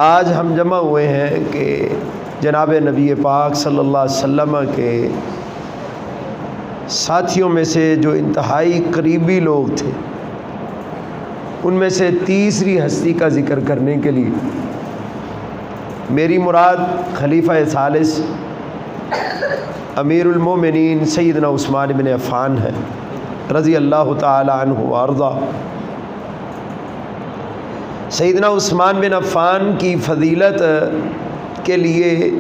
آج ہم جمع ہوئے ہیں کہ جناب نبی پاک صلی اللہ علیہ وسلم کے ساتھیوں میں سے جو انتہائی قریبی لوگ تھے ان میں سے تیسری ہستی کا ذکر کرنے کے لیے میری مراد خلیفہ ثالث امیر المومنین سیدنا عثمان بن عفان ہے رضی اللہ تعالی عنہ وارضا۔ سیدنا عثمان بن عفان کی فضیلت کے لیے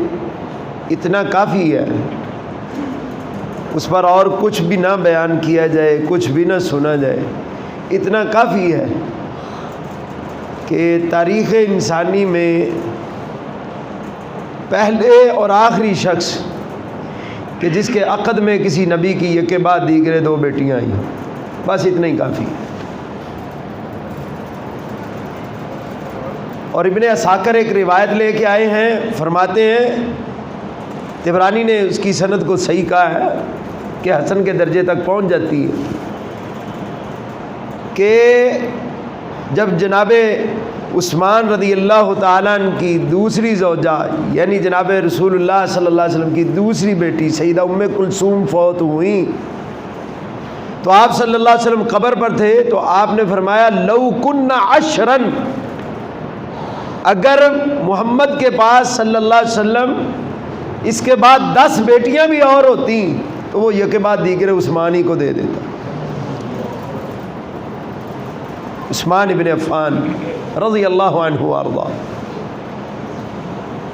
اتنا کافی ہے، اس پر اور کچھ بھی نہ بیان کیا جائے، کچھ بھی نہ سنا جائے، اتنا کافی ہے کہ تاریخ انسانی میں پہلے اور آخری شخص کہ جس کے عقد میں کسی نبی کی یک بعد دیگرے دو بیٹیاں آئیں، بس اتنا ہی کافی ہے۔ اور ابن عساکر ایک روایت لے کے آئے ہیں، فرماتے ہیں، طبرانی نے اس کی سند کو صحیح کہا ہے کہ حسن کے درجے تک پہنچ جاتی ہے، کہ جب جناب عثمان رضی اللہ تعالیٰ عنہ کی دوسری زوجہ یعنی جناب رسول اللہ صلی اللہ علیہ وسلم کی دوسری بیٹی سیدہ ام کلثوم فوت ہوئیں تو آپ صلی اللہ علیہ وسلم قبر پر تھے، تو آپ نے فرمایا لو کن عشرن، اگر محمد کے پاس صلی اللہ علیہ وسلم اس کے بعد 10 بیٹیاں بھی اور ہوتی تو وہ یک بعد دیگر عثمان ہی کو دے دیتا۔ عثمان بن عفان رضی اللہ عنہ وارضا،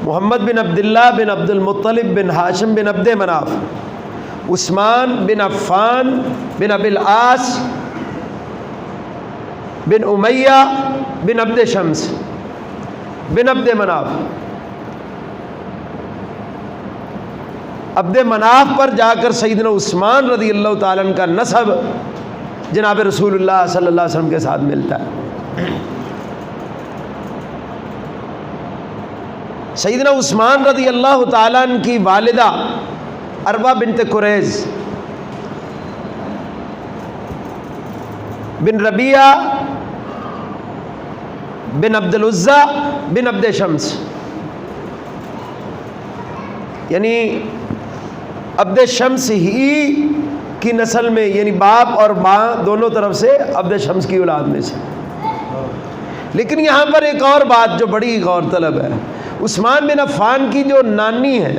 محمد بن عبداللہ بن عبد المطلب بن ہاشم بن عبد مناف، عثمان بن عفان بن ابی العاص بن امیہ بن عبد شمس بن عبد مناف۔ عبد مناف پر جا کر سیدنا عثمان رضی اللہ تعالیٰ عنہ کا نسب جناب رسول اللہ صلی اللہ علیہ وسلم کے ساتھ ملتا ہے۔ سیدنا عثمان رضی اللہ تعالیٰ عنہ کی والدہ اروا بنت قریظ بن ربیعہ بن عبد العزیٰ بن عبد شمس، یعنی عبد شمس ہی کی نسل میں، یعنی باپ اور ماں دونوں طرف سے عبد شمس کی اولاد میں سے۔ لیکن یہاں پر ایک اور بات جو بڑی غور طلب ہے، عثمان بن عفان کی جو نانی ہے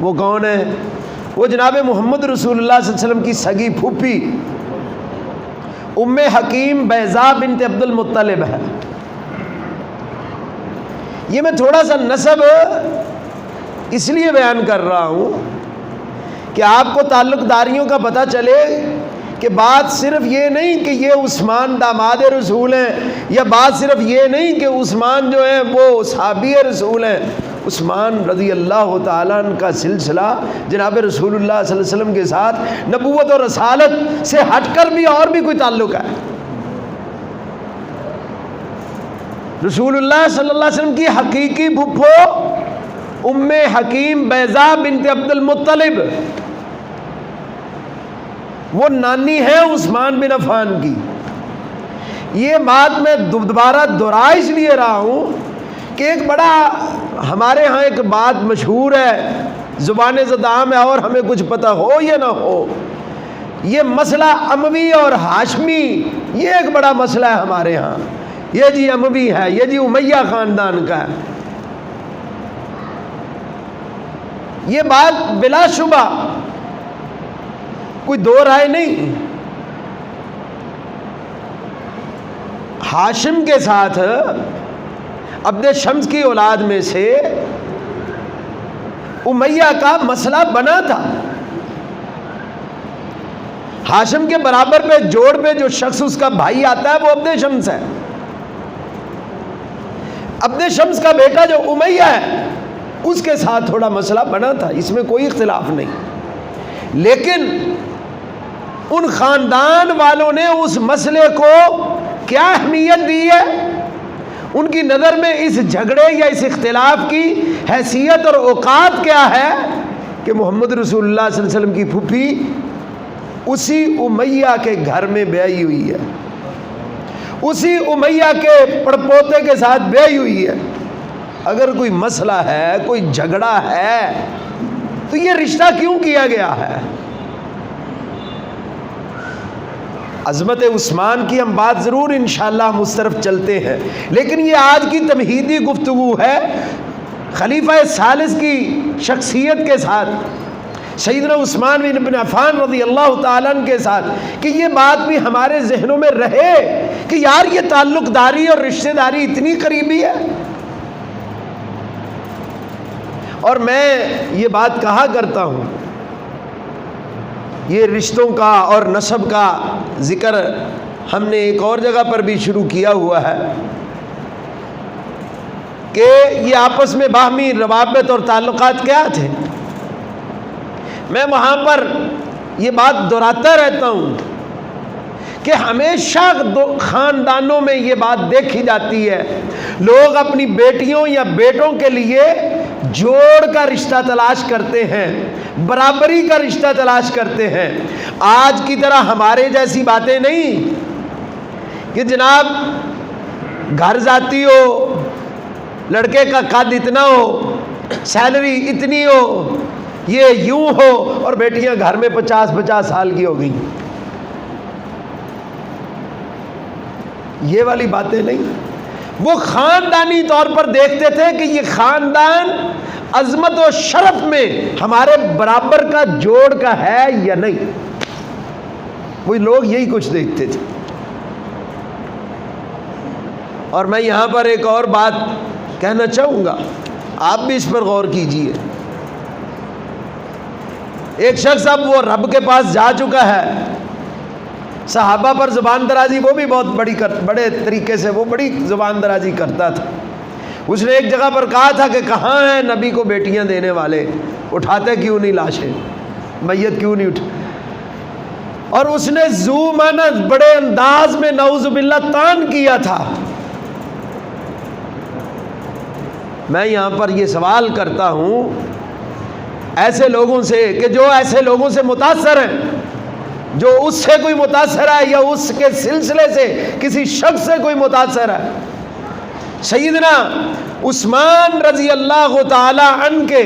وہ کون ہے؟ وہ جناب محمد رسول اللہ صلی اللہ علیہ وسلم کی سگی پھوپھی ام حکیم بیضاء بنت عبد المطلب ہے۔ یہ میں تھوڑا سا نسب اس لیے بیان کر رہا ہوں کہ آپ کو تعلق داریوں کا پتہ چلے کہ بات صرف یہ نہیں کہ یہ عثمان داماد رسول ہیں، یا بات صرف یہ نہیں کہ عثمان جو ہیں وہ صحابی رسول ہیں۔ عثمان رضی اللہ تعالیٰ عنہ کا سلسلہ جناب رسول اللہ صلی اللہ علیہ وسلم کے ساتھ نبوت اور رسالت سے ہٹ کر بھی اور بھی کوئی تعلق ہے۔ رسول اللہ صلی اللہ علیہ وسلم کی حقیقی پھپھو ام حکیم بیضاء بنت عبد المطلب، وہ نانی ہے عثمان بن عفان کی۔ یہ بات میں دوبارہ دہرا اس لیے رہا ہوں کہ ایک بڑا ہمارے ہاں ایک بات مشہور ہے، زبان زد عام ہے، اور ہمیں کچھ پتہ ہو یا نہ ہو، یہ مسئلہ اموی اور ہاشمی یہ ایک بڑا مسئلہ ہے ہمارے ہاں۔ یہ جی اموی ہے، یہ جی امیہ خاندان کا ہے۔ یہ بات بلا شبہ کوئی دو رائے نہیں۔ ہاشم کے ساتھ عبد شمس کی اولاد میں سے امیہ کا مسئلہ بنا تھا۔ ہاشم کے برابر پہ جوڑ پہ جو شخص اس کا بھائی آتا ہے وہ عبد شمس ہے۔ عبد شمس کا بیٹا جو امیہ ہے اس کے ساتھ تھوڑا مسئلہ بنا تھا، اس میں کوئی اختلاف نہیں، لیکن ان خاندان والوں نے اس مسئلے کو کیا اہمیت دی ہے؟ ان کی نظر میں اس جھگڑے یا اس اختلاف کی حیثیت اور اوقات کیا ہے کہ محمد رسول اللہ صلی اللہ علیہ وسلم کی پھوپھی اسی امیہ کے گھر میں بیائی ہوئی ہے، اسی امیہ کے پڑپوتے کے ساتھ بیاہی ہوئی ہے. اگر کوئی مسئلہ ہے، کوئی جھگڑا ہے، تو یہ رشتہ کیوں کیا گیا ہے؟ عظمت عثمان کی ہم بات ضرور انشاءاللہ ہم اس طرف چلتے ہیں، لیکن یہ آج کی تمہیدی گفتگو ہے خلیفہ ثالث کی شخصیت کے ساتھ، سیدنا عثمان بن عفان رضی اللہ تعالیٰ عنہ کے ساتھ، کہ یہ بات بھی ہمارے ذہنوں میں رہے کہ یار یہ تعلق داری اور رشتہ داری اتنی قریبی ہے. اور میں یہ بات کہا کرتا ہوں، یہ رشتوں کا اور نسب کا ذکر ہم نے ایک اور جگہ پر بھی شروع کیا ہوا ہے کہ یہ آپس میں باہمی روابط اور تعلقات کیا تھے. میں وہاں پر یہ بات دہراتا رہتا ہوں کہ ہمیشہ خاندانوں میں یہ بات دیکھی جاتی ہے، لوگ اپنی بیٹیوں یا بیٹوں کے لیے جوڑ کا رشتہ تلاش کرتے ہیں، برابری کا رشتہ تلاش کرتے ہیں. آج کی طرح ہمارے جیسی باتیں نہیں کہ جناب گھر جاتی ہو، لڑکے کا قد اتنا ہو، سیلری اتنی ہو، یہ یوں ہو، اور بیٹیاں گھر میں 50 سال کی ہو گئیں. یہ والی باتیں نہیں. وہ خاندانی طور پر دیکھتے تھے کہ یہ خاندان عظمت و شرف میں ہمارے برابر کا جوڑ کا ہے یا نہیں. وہ لوگ یہی کچھ دیکھتے تھے. اور میں یہاں پر ایک اور بات کہنا چاہوں گا، آپ بھی اس پر غور کیجئے. ایک شخص اب وہ رب کے پاس جا چکا ہے، صحابہ پر زبان درازی وہ بھی بہت بڑے طریقے سے وہ بڑی زبان درازی کرتا تھا. اس نے ایک جگہ پر کہا تھا کہ کہاں ہیں نبی کو بیٹیاں دینے والے، اٹھاتے کیوں نہیں لاشیں، میت کیوں نہیں اٹھا. اور اس نے زومانہ بڑے انداز میں نعوذ باللہ تان کیا تھا. میں یہاں پر یہ سوال کرتا ہوں ایسے لوگوں سے کہ جو ایسے لوگوں سے متاثر ہیں، جو اس سے کوئی متاثر ہے یا اس کے سلسلے سے کسی شخص سے کوئی متاثر ہے. سیدنا عثمان رضی اللہ تعالی عنہ کے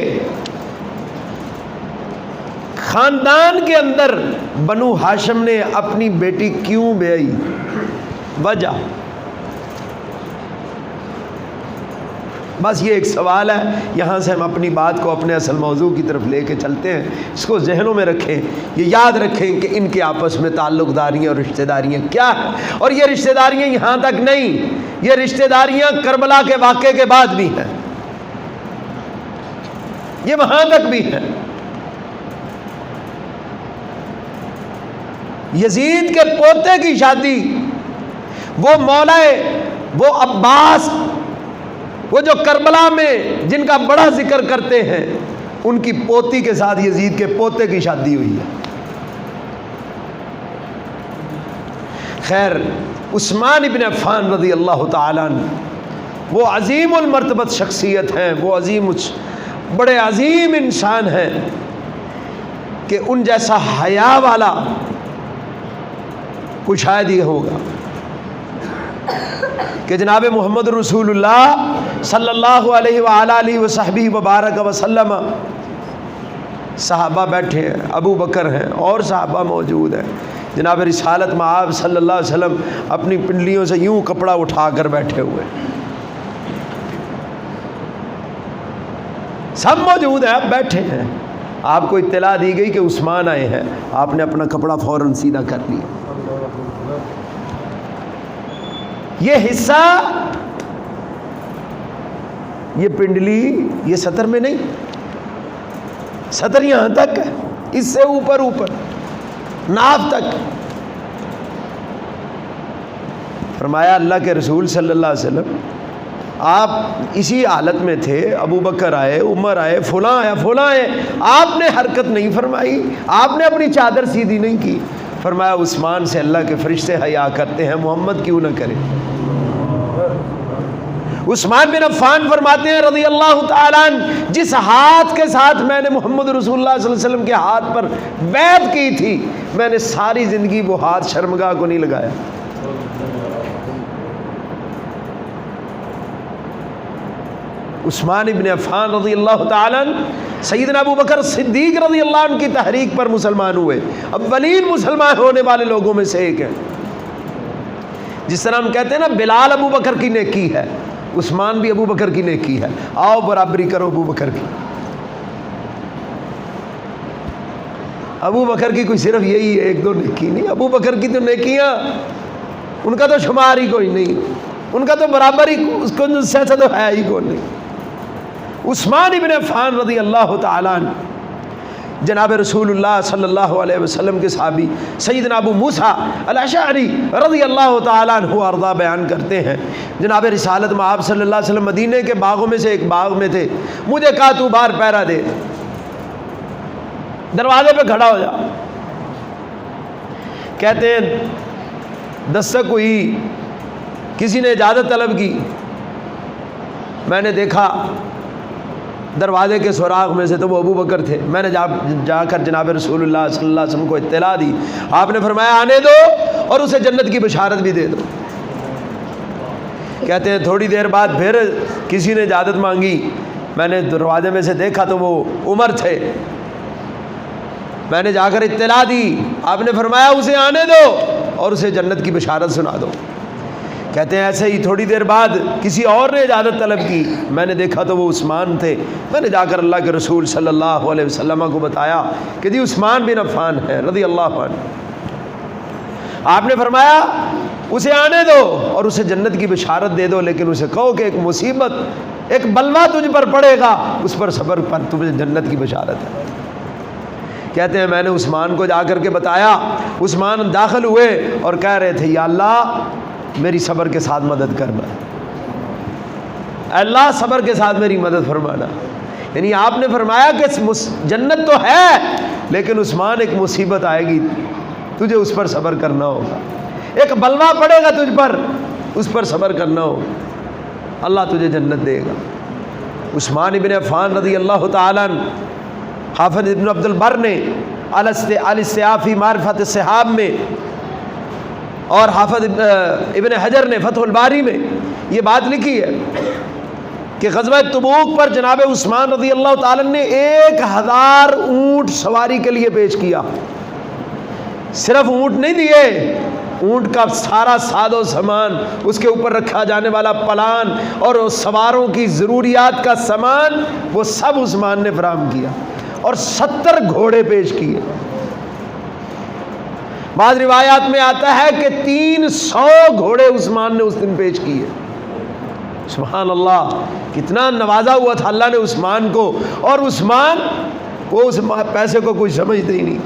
خاندان کے اندر بنو ہاشم نے اپنی بیٹی کیوں بیائی؟ وجہ بس یہ ایک سوال ہے. یہاں سے ہم اپنی بات کو اپنے اصل موضوع کی طرف لے کے چلتے ہیں. اس کو ذہنوں میں رکھیں، یہ یاد رکھیں کہ ان کے آپس میں تعلق داریاں اور رشتہ داریاں کیا ہیں. اور یہ رشتہ داریاں یہاں تک نہیں، یہ رشتہ داریاں کربلا کے واقعے کے بعد بھی ہیں، یہ وہاں تک بھی ہیں. یزید کے پوتے کی شادی، وہ مولائے، وہ عباس، وہ جو کربلا میں جن کا بڑا ذکر کرتے ہیں، ان کی پوتی کے ساتھ یزید کے پوتے کی شادی ہوئی ہے. خیر، عثمان ابن عفان رضی اللہ تعالیٰ عنہ وہ عظیم المرتبت شخصیت ہیں، وہ بڑے عظیم انسان ہیں کہ ان جیسا حیا والا کوئی شاید ہی ہوگا کہ جناب محمد رسول اللہ صلی اللہ علیہ وآلہ وصحبہ وبارک وسلم، صحابہ بیٹھے ہیں، ابو بکر ہیں اور صحابہ موجود ہیں. جناب رسالت مآب صلی اللہ علیہ وسلم اپنی پنڈلیوں سے یوں کپڑا اٹھا کر بیٹھے ہوئے، سب موجود ہیں، اب بیٹھے ہیں. آپ کو اطلاع دی گئی کہ عثمان آئے ہیں، آپ نے اپنا کپڑا فوراً سیدھا کر لیا. یہ حصہ، یہ پنڈلی، یہ سطر میں نہیں، سطر یہاں تک ہے، اس سے اوپر ناف تک. فرمایا اللہ کے رسول صلی اللہ علیہ وسلم آپ اسی حالت میں تھے، ابو بکر آئے، عمر آئے، فلاں آیا، فلاں آئے، آپ نے حرکت نہیں فرمائی، آپ نے اپنی چادر سیدھی نہیں کی. فرمایا عثمان سے اللہ کے فرشتے حیا کرتے ہیں، محمد کیوں نہ کرے. عثمان بن عفان فرماتے ہیں رضی اللہ تعالیٰ عنہ، جس ہاتھ کے ساتھ میں نے محمد رسول اللہ صلی اللہ علیہ وسلم کے ہاتھ پر بیعت کی تھی، میں نے ساری زندگی وہ ہاتھ شرمگاہ کو نہیں لگایا. عثمان ابن عفان رضی اللہ تعالیٰ عنہ سیدنا ابو بکر صدیق رضی اللہ عنہ کی تحریک پر مسلمان ہوئے، اولین مسلمان ہونے والے لوگوں میں سے ایک ہیں۔ جس طرح ہم کہتے ہیں نا بلال ابو بکر کی نیکی ہے، عثمان بھی ابو بکر کی نیکی ہے، آؤ برابری کرو ابو بکر کی۔ ابو بکر کی کوئی صرف یہی ہے، ایک دو نیکی نہیں، ابو بکر کی تو نیکیاں ان کا تو شمار ہی کوئی نہیں، ان کا تو برابر ہی اس کو سے تو ہے ہی کوئی نہیں۔ عثمان ابن عفان رضی اللہ تعالیٰ عنہ جناب رسول اللہ صلی اللہ علیہ وسلم کے صحابی سیدنا ابو موسیٰ الاشعری رضی اللہ تعالیٰ عنہ ارضا بیان کرتے ہیں، جناب رسالت میں آپ صلی اللہ علیہ وسلم مدینہ کے باغوں میں سے ایک باغ میں تھے، مجھے کہا تو باہر پہرا دے، دروازے پہ کھڑا ہو جا۔ کہتے ہیں دستک ہوئی، کسی نے اجازت طلب کی، میں نے دیکھا دروازے کے سوراخ میں سے تو وہ ابو بکر تھے، میں نے جا کر جناب رسول اللہ صلی اللہ علیہ وسلم کو اطلاع دی، آپ نے فرمایا آنے دو اور اسے جنت کی بشارت بھی دے دو۔ کہتے ہیں تھوڑی دیر بعد پھر کسی نے اجازت مانگی، میں نے دروازے میں سے دیکھا تو وہ عمر تھے، میں نے جا کر اطلاع دی، آپ نے فرمایا اسے آنے دو اور اسے جنت کی بشارت سنا دو۔ کہتے ہیں ایسے ہی تھوڑی دیر بعد کسی اور نے اجازت طلب کی، میں نے دیکھا تو وہ عثمان تھے، میں نے جا کر اللہ کے رسول صلی اللہ علیہ وسلم کو بتایا کہ جی عثمان بن عفان ہے رضی اللہ عنہ۔ آپ نے فرمایا اسے آنے دو اور اسے جنت کی بشارت دے دو، لیکن اسے کہو کہ ایک مصیبت، ایک بلوا تجھ پر پڑے گا، اس پر صبر پر تجھے جنت کی بشارت ہے۔ کہتے ہیں میں نے عثمان کو جا کر کے بتایا، عثمان داخل ہوئے اور کہہ رہے تھے یا اللہ میری صبر کے ساتھ مدد کرنا، اللہ صبر کے ساتھ میری مدد فرمانا۔ یعنی آپ نے فرمایا کہ جنت تو ہے لیکن عثمان ایک مصیبت آئے گی، تجھے اس پر صبر کرنا ہوگا، ایک بلوا پڑے گا تجھ پر، اس پر صبر کرنا ہوگا، اللہ تجھے جنت دے گا۔ عثمان ابن عفان رضی اللہ تعالیٰ عنہ، حافظ ابن عبد البر نے الاستیعاب فی معرفت الصحاب میں اور حافظ ابن حجر نے فتح الباری میں یہ بات لکھی ہے کہ غزوہ تبوک پر جناب عثمان رضی اللہ تعالیٰ نے 1000 اونٹ سواری کے لیے پیش کیا، صرف اونٹ نہیں دیے، اونٹ کا سارا ساز و سامان، اس کے اوپر رکھا جانے والا پلان اور سواروں کی ضروریات کا سامان، وہ سب عثمان نے فراہم کیا، اور 70 گھوڑے پیش کیے۔ بعض روایات میں آتا ہے کہ 300 گھوڑے عثمان نے اس دن پیش کیے۔ سبحان اللہ، کتنا نوازا ہوا تھا اللہ نے عثمان کو، اور عثمان وہ اس پیسے کو کوئی سمجھتے ہی نہیں۔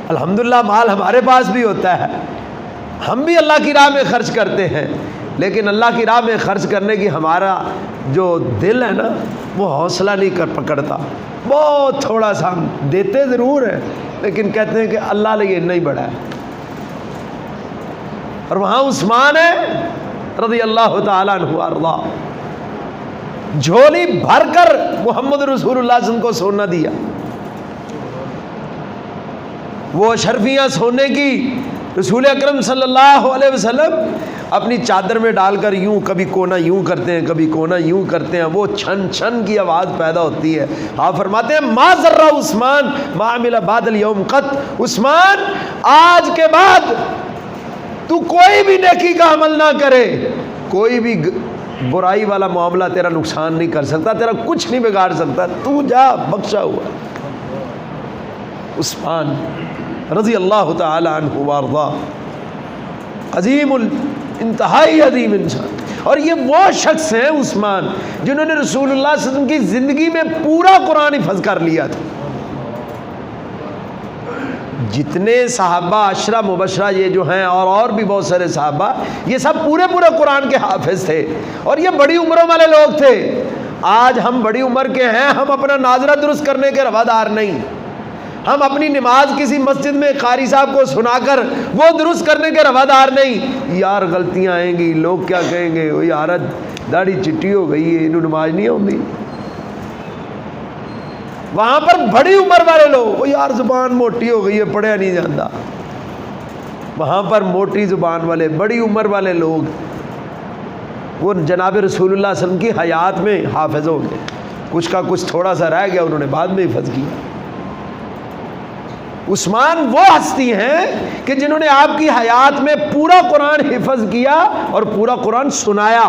الحمدللہ مال ہمارے پاس بھی ہوتا ہے، ہم بھی اللہ کی راہ میں خرچ کرتے ہیں، لیکن اللہ کی راہ میں خرچ کرنے کی ہمارا جو دل ہے نا وہ حوصلہ نہیں کر پکڑتا، بہت تھوڑا سا ہم دیتے ضرور ہیں لیکن کہتے ہیں کہ اللہ لیے نہیں بڑا ہے۔ اور وہاں عثمان ہے رضی اللہ تعالیٰ عنہ ارضا، جھولی بھر کر محمد رسول اللہ صلی اللہ علیہ وسلم کو سونا دیا، وہ اشرفیاں سونے کی رسول اکرم صلی اللہ علیہ وسلم اپنی چادر میں ڈال کر یوں کبھی کونا یوں کرتے ہیں، کبھی کونا یوں کرتے ہیں، وہ چھن چھن کی آواز پیدا ہوتی ہے۔ آپ فرماتے ہیں ما ذرہ عثمان ما عمل بعد اليوم قط، عثمان آج کے بعد تو کوئی بھی نیکی کا عمل نہ کرے، کوئی بھی برائی والا معاملہ تیرا نقصان نہیں کر سکتا، تیرا کچھ نہیں بگاڑ سکتا، تو جا بخشا ہوا۔ عثمان رضی اللہ تعالی عنہ وارضا، عظیم انتہائی عظیم انسان، اور یہ وہ شخص ہیں عثمان جنہوں نے رسول اللہ صلی اللہ علیہ وسلم کی زندگی میں پورا قرآن حفظ کر لیا تھا۔ جتنے صحابہ عشرہ مبشرہ یہ جو ہیں اور بھی بہت سارے صحابہ، یہ سب پورے قرآن کے حافظ تھے، اور یہ بڑی عمروں والے لوگ تھے۔ آج ہم بڑی عمر کے ہیں، ہم اپنا ناظرہ درست کرنے کے روادار نہیں، ہم اپنی نماز کسی مسجد میں قاری صاحب کو سنا کر وہ درست کرنے کے روادار نہیں۔ یار غلطیاں آئیں گی، لوگ کیا کہیں گے، وہ یار داڑھی چٹی ہو گئی ہے، انہوں نماز نہیں آتی۔ وہاں پر بڑی عمر والے لوگ، وہ یار زبان موٹی ہو گئی ہے، پڑھیا نہیں جاتا۔ وہاں پر موٹی زبان والے، بڑی عمر والے لوگ وہ جناب رسول اللہ صلی اللہ علیہ وسلم کی حیات میں حافظ ہو گئے، کچھ کا کچھ تھوڑا سا رہ گیا، انہوں نے بعد میں حفظ کیا۔ عثمان وہ ہستی ہیں کہ جنہوں نے آپ کی حیات میں پورا قرآن حفظ کیا اور پورا قرآن سنایا۔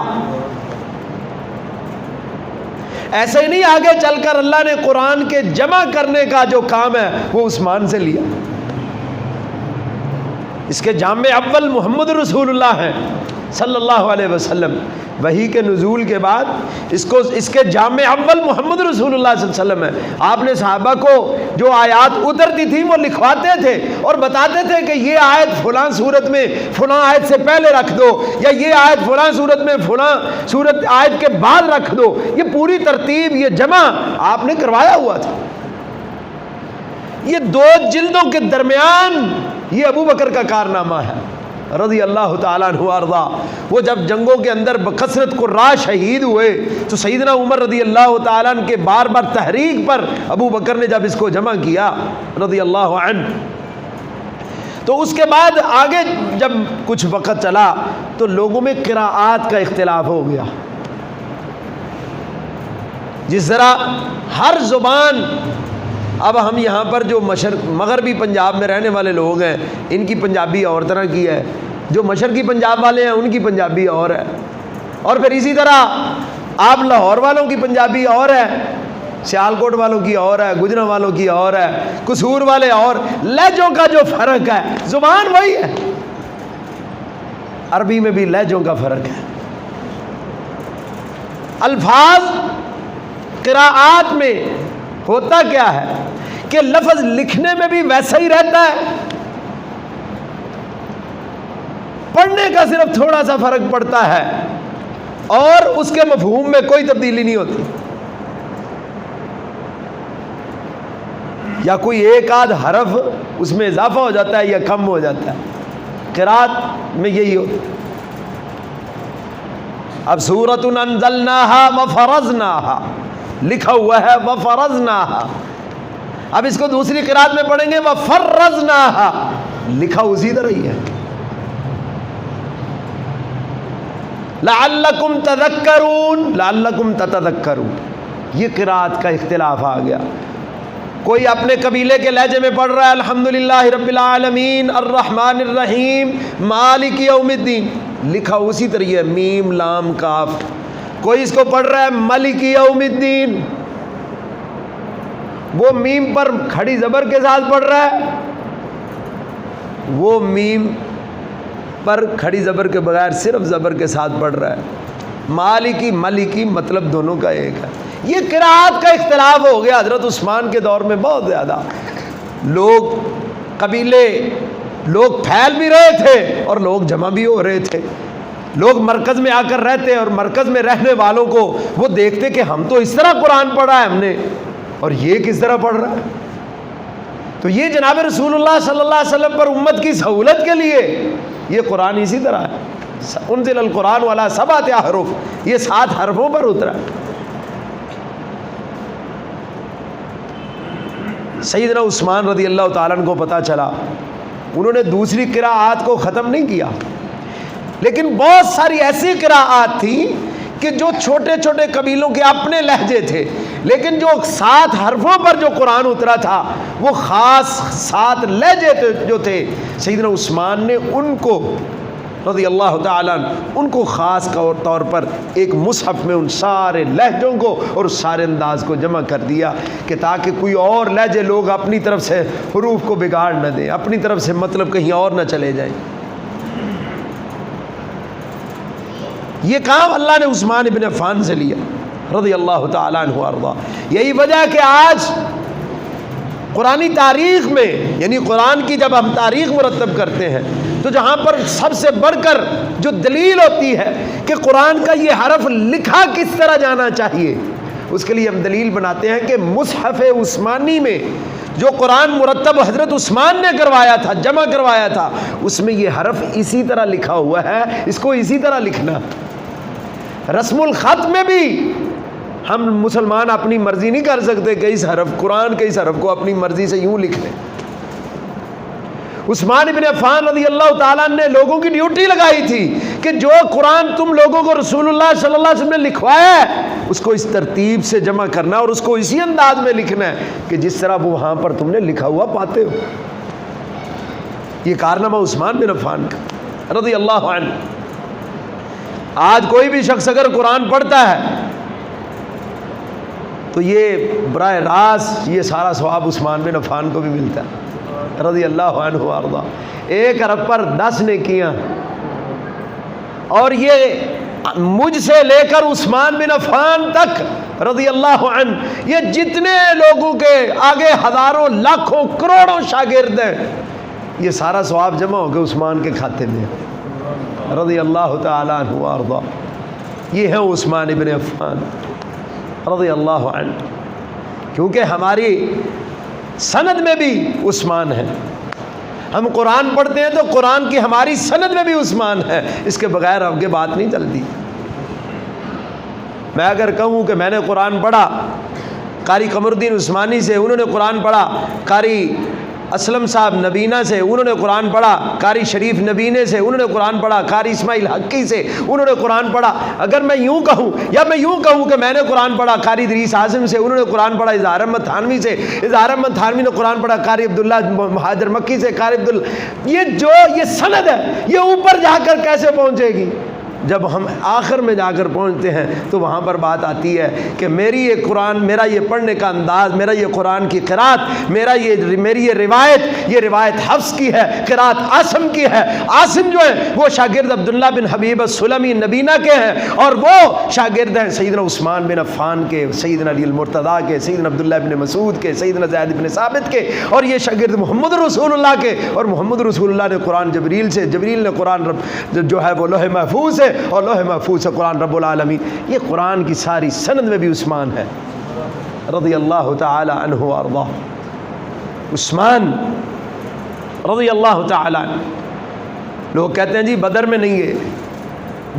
ایسے ہی نہیں آگے چل کر اللہ نے قرآن کے جمع کرنے کا جو کام ہے وہ عثمان سے لیا۔ اس کے جامع اول محمد رسول اللہ ہیں صلی اللہ علیہ وسلم۔ وحی کے نزول کے بعد اس کے جامع اول محمد رسول اللہ صلی اللہ علیہ وسلم ہے۔ آپ نے صحابہ کو جو آیات اترتی تھی وہ لکھواتے تھے اور بتاتے تھے کہ یہ آیت فلاں صورت میں فلاں آیت سے پہلے رکھ دو، یا یہ آیت فلاں صورت میں فلاں صورت آیت کے بعد رکھ دو۔ یہ پوری ترتیب، یہ جمع آپ نے کروایا ہوا تھا۔ یہ 2 جلدوں کے درمیان یہ ابو بکر کا کارنامہ ہے رضی اللہ تعالیٰ عنہ وارضا۔ وہ جب جنگوں کے اندر بکثرت قراء شہید ہوئے تو سیدنا عمر رضی اللہ تعالیٰ عنہ کے بار بار تحریک پر ابو بکر نے جب اس کو جمع کیا رضی اللہ عنہ، تو اس کے بعد آگے جب کچھ وقت چلا تو لوگوں میں قراءات کا اختلاف ہو گیا۔ جس طرح ہر زبان، اب ہم یہاں پر جو مغربی پنجاب میں رہنے والے لوگ ہیں ان کی پنجابی اور طرح کی ہے، جو مشرقی پنجاب والے ہیں ان کی پنجابی اور ہے، اور پھر اسی طرح آپ لاہور والوں کی پنجابی اور ہے، سیالکوٹ والوں کی اور ہے، گجرا والوں کی اور ہے، قصور والے اور، لہجوں کا جو فرق ہے، زبان وہی ہے، عربی میں بھی لہجوں کا فرق ہے۔ الفاظ قراءات میں ہوتا کیا ہے کہ لفظ لکھنے میں بھی ویسا ہی رہتا ہے، پڑھنے کا صرف تھوڑا سا فرق پڑتا ہے اور اس کے مفہوم میں کوئی تبدیلی نہیں ہوتی، یا کوئی ایک آدھ حرف اس میں اضافہ ہو جاتا ہے یا کم ہو جاتا ہے۔ قرات میں یہی ہوتا ہے۔ اب سورۃ انزلناها وفرضناها لکھا ہوا ہے وفرضناها، اب اس کو دوسری قرات میں پڑھیں گے وفرضناها، لکھا اسی طرح ہی ہے۔ لعلکم تذکرون، لعلکم تتذکرون، یہ قرات کا اختلاف آ گیا۔ کوئی اپنے قبیلے کے لہجے میں پڑھ رہا ہے الحمدللہ رب العالمین الرحمن الرحیم مالک یوم الدین، لکھا اسی طرح ہے میم لام کاف۔ کوئی اس کو پڑھ رہا ہے ملک یوم الدین، وہ میم پر کھڑی زبر کے ساتھ پڑھ رہا ہے، وہ میم پر کھڑی زبر کے بغیر صرف زبر کے ساتھ پڑھ رہا ہے۔ مالکی ملکی مطلب دونوں کا ایک ہے۔ یہ قرات کا اختلاف ہو گیا حضرت عثمان کے دور میں بہت زیادہ، لوگ قبیلے لوگ پھیل بھی رہے تھے اور لوگ جمع بھی ہو رہے تھے۔ لوگ مرکز میں آ کر رہتے اور مرکز میں رہنے والوں کو وہ دیکھتے کہ ہم تو اس طرح قرآن پڑھا ہے ہم نے اور یہ کس طرح پڑھ رہا ہے۔ تو یہ جناب رسول اللہ صلی اللہ علیہ وسلم پر امت کی سہولت کے لیے یہ قرآن اسی طرح ہے۔ انزل القرآن والا 7 احرف، یہ 7 حرفوں پر اترا ہے۔ سیدنا عثمان رضی اللہ تعالیٰ عنہ کو پتہ چلا، انہوں نے دوسری قراءات کو ختم نہیں کیا، لیکن بہت ساری ایسی قراءات تھی کہ جو چھوٹے چھوٹے قبیلوں کے اپنے لہجے تھے، لیکن جو 7 حرفوں پر جو قرآن اترا تھا وہ خاص 7 لہجے جو تھے، سیدنا عثمان نے ان کو رضی اللہ تعالیٰ عنہ ان کو خاص طور پر ایک مصحف میں ان سارے لہجوں کو اور اس سارے انداز کو جمع کر دیا کہ تاکہ کوئی اور لہجے لوگ اپنی طرف سے حروف کو بگاڑ نہ دیں، اپنی طرف سے مطلب کہیں اور نہ چلے جائیں۔ یہ کام اللہ نے عثمان ابن عفان سے لیا رضی اللہ تعالیٰ عنہ وارضا۔ یہی وجہ ہے کہ آج قرآنی تاریخ میں، یعنی قرآن کی جب ہم تاریخ مرتب کرتے ہیں تو جہاں پر سب سے بڑھ کر جو دلیل ہوتی ہے کہ قرآن کا یہ حرف لکھا کس طرح جانا چاہیے، اس کے لیے ہم دلیل بناتے ہیں کہ مصحف عثمانی میں جو قرآن مرتب حضرت عثمان نے کروایا تھا، جمع کروایا تھا، اس میں یہ حرف اسی طرح لکھا ہوا ہے، اس کو اسی طرح لکھنا۔ رسم الخط میں بھی ہم مسلمان اپنی مرضی نہیں کر سکتے کہ اس حرف قرآن کے اس حرف کو اپنی مرضی سے یوں لکھ لیں۔ عثمان بن عفان رضی اللہ تعالیٰ نے لوگوں کی ڈیوٹی لگائی تھی کہ جو قرآن تم لوگوں کو رسول اللہ صلی اللہ علیہ وسلم نے لکھوایا ہے اس کو اس ترتیب سے جمع کرنا اور اس کو اسی انداز میں لکھنا ہے کہ جس طرح وہ وہاں پر تم نے لکھا ہوا پاتے ہو. یہ کارنامہ عثمان بن عفان کا رضی اللہ عنہ. آج کوئی بھی شخص اگر قرآن پڑھتا ہے تو یہ براہ راست یہ سارا ثواب عثمان بن عفان کو بھی ملتا ہے رضی اللہ عنہ وارضا. 1 ارب پر 10 نیکیاں. اور یہ مجھ سے لے کر عثمان بن عفان تک رضی اللہ عنہ یہ جتنے لوگوں کے آگے ہزاروں لاکھوں کروڑوں شاگرد ہیں یہ سارا ثواب جمع ہو کے عثمان کے کھاتے میں رضی اللہ تعالیٰ عنہ وارضا. یہ ہے عثمان بن عفان رضی اللہ عنہ. کیونکہ ہماری سند میں بھی عثمان ہے. ہم قرآن پڑھتے ہیں تو قرآن کی ہماری سند میں بھی عثمان ہے. اس کے بغیر ہم کے بات نہیں چلتی. میں اگر کہوں کہ میں نے قرآن پڑھا قاری قمر الدین عثمانی سے, انہوں نے قرآن پڑھا قاری اسلم صاحب نبینہ سے, انہوں نے قرآن پڑھا قاری شریف نبینے سے, انہوں نے قرآن پڑھا قاری اسماعیل حقی سے, انہوں نے قرآن پڑھا. اگر میں یوں کہوں یا میں یوں کہوں کہ میں نے قرآن پڑھا قاری ادریس اعظم سے, انہوں نے قرآن پڑھا اظہار احمد تھانوی سے, اظہار احمد تھانوی نے قرآن پڑھا قاری عبداللہ مہاجر مکی سے, قاری عبداللہ. یہ سند ہے یہ اوپر جا کر کیسے پہنچے گی؟ جب ہم آخر میں جا کر پہنچتے ہیں تو وہاں پر بات آتی ہے کہ میری یہ قرآن, میرا یہ پڑھنے کا انداز, میرا یہ قرآن کی قرات, میری یہ روایت حفص کی ہے, قرات عاصم کی ہے. عاصم جو ہے وہ شاگرد عبداللہ بن حبیب السلمی نبینہ کے ہیں اور وہ شاگرد ہیں سیدنا عثمان بن عفان کے, سیدنا علی المرتضیٰ کے, سیدنا عبداللہ بن مسعود کے, سیدنا زید بن ثابت کے, اور یہ شاگرد محمد رسول اللہ کے. اور محمد رسول اللہ نے قرآن جبریل نے قرآن جو ہے وہ لوح محفوظ ہے اور لوح محفوظ سے قرآن رب العالمین. یہ قرآن کی ساری سند میں بھی عثمان ہے رضی اللہ تعالی عنہ وارضا. عثمان رضی اللہ تعالی عنہ. لوگ کہتے ہیں جی بدر میں نہیں گئے.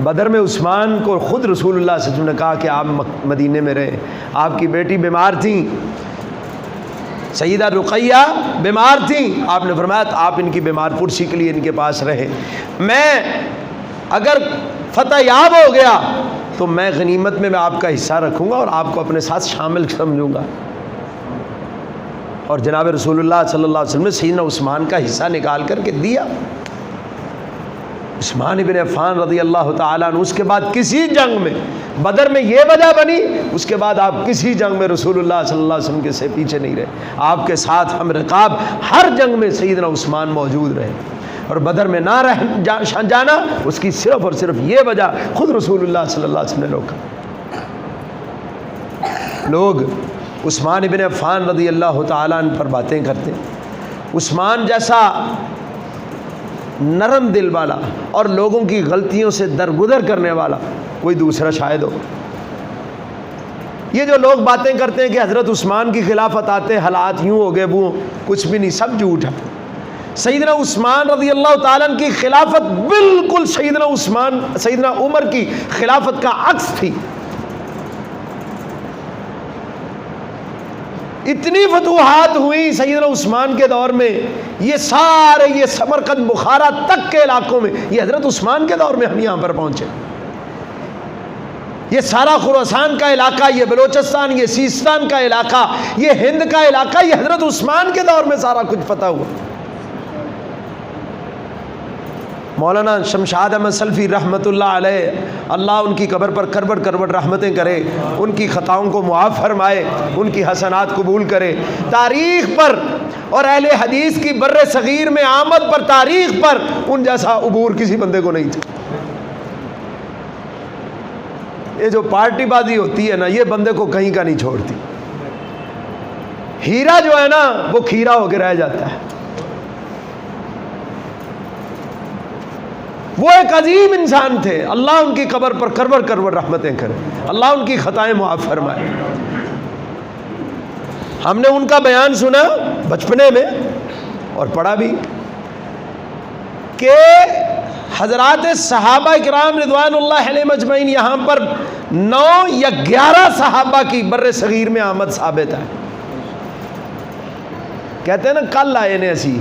بدر میں عثمان کو خود رسول اللہ صلی اللہ علیہ وسلم نے کہا کہ آپ مدینے میں رہے. آپ کی بیٹی بیمار تھیں, سیدہ رقیہ بیمار تھیں. آپ نے فرمایا آپ ان کی بیمار پرسی کے لیے ان کے پاس رہے. میں اگر فتح یاب ہو گیا تو میں غنیمت میں آپ کا حصہ رکھوں گا اور آپ کو اپنے ساتھ شامل سمجھوں گا. اور جناب رسول اللہ صلی اللہ علیہ وسلم نے سیدنا عثمان کا حصہ نکال کر کے دیا. عثمان بن عفان رضی اللہ تعالیٰ عنہ اس کے بعد کسی جنگ میں, بدر میں یہ وجہ بنی, اس کے بعد آپ کسی جنگ میں رسول اللہ صلی اللہ علیہ وسلم کے سے پیچھے نہیں رہے. آپ کے ساتھ ہم رقاب ہر جنگ میں سیدنا عثمان موجود رہے. اور بدر میں نہ جانا اس کی صرف اور صرف یہ وجہ خود رسول اللہ صلی اللہ علیہ وسلم نے روکا. لوگ عثمان بن عفان رضی اللہ تعالیٰ عنہ پر باتیں کرتے. عثمان جیسا نرم دل والا اور لوگوں کی غلطیوں سے درگزر کرنے والا کوئی دوسرا شاید ہو. یہ جو لوگ باتیں کرتے ہیں کہ حضرت عثمان کی خلافت آتے حالات یوں ہو گئے, وہ کچھ بھی نہیں, سب جھوٹ ہے. سیدنا عثمان رضی اللہ تعالیٰ عنہ کی خلافت بالکل سیدنا عمر کی خلافت کا عکس تھی. اتنی فتوحات ہوئی سیدنا عثمان کے دور میں, یہ سارے یہ سمرقند بخارا تک کے علاقوں میں, یہ حضرت عثمان کے دور میں ہم یہاں پر پہنچے. یہ سارا خراسان کا علاقہ, یہ بلوچستان, یہ سیستان کا علاقہ, یہ ہند کا علاقہ, یہ حضرت عثمان کے دور میں سارا کچھ فتح ہوا. مولانا شمشاد احمد سلفی رحمۃ اللہ علیہ, اللہ ان کی قبر پر کروٹ کروٹ رحمتیں کرے, ان کی خطاؤں کو معاف فرمائے, ان کی حسنات قبول کرے. تاریخ پر اور اہل حدیث کی بر صغیر میں آمد پر, تاریخ پر ان جیسا عبور کسی بندے کو نہیں تھا. یہ جو پارٹی بازی ہوتی ہے نا, یہ بندے کو کہیں کا نہیں چھوڑتی. ہیرا جو ہے نا وہ کھیرا ہو کے رہ جاتا ہے. وہ ایک عظیم انسان تھے, اللہ ان کی قبر پر کروٹ کروٹ رحمتیں کرے, اللہ ان کی خطائیں معاف فرمائے. ہم نے ان کا بیان سنا بچپنے میں اور پڑھا بھی کہ حضرات صحابہ کرام رضوان اللہ علیہم اجمعین یہاں پر 9 یا 11 صحابہ کی بر صغیر میں آمد ثابت ہے. کہتے ہیں نا کل آئے نے اسی,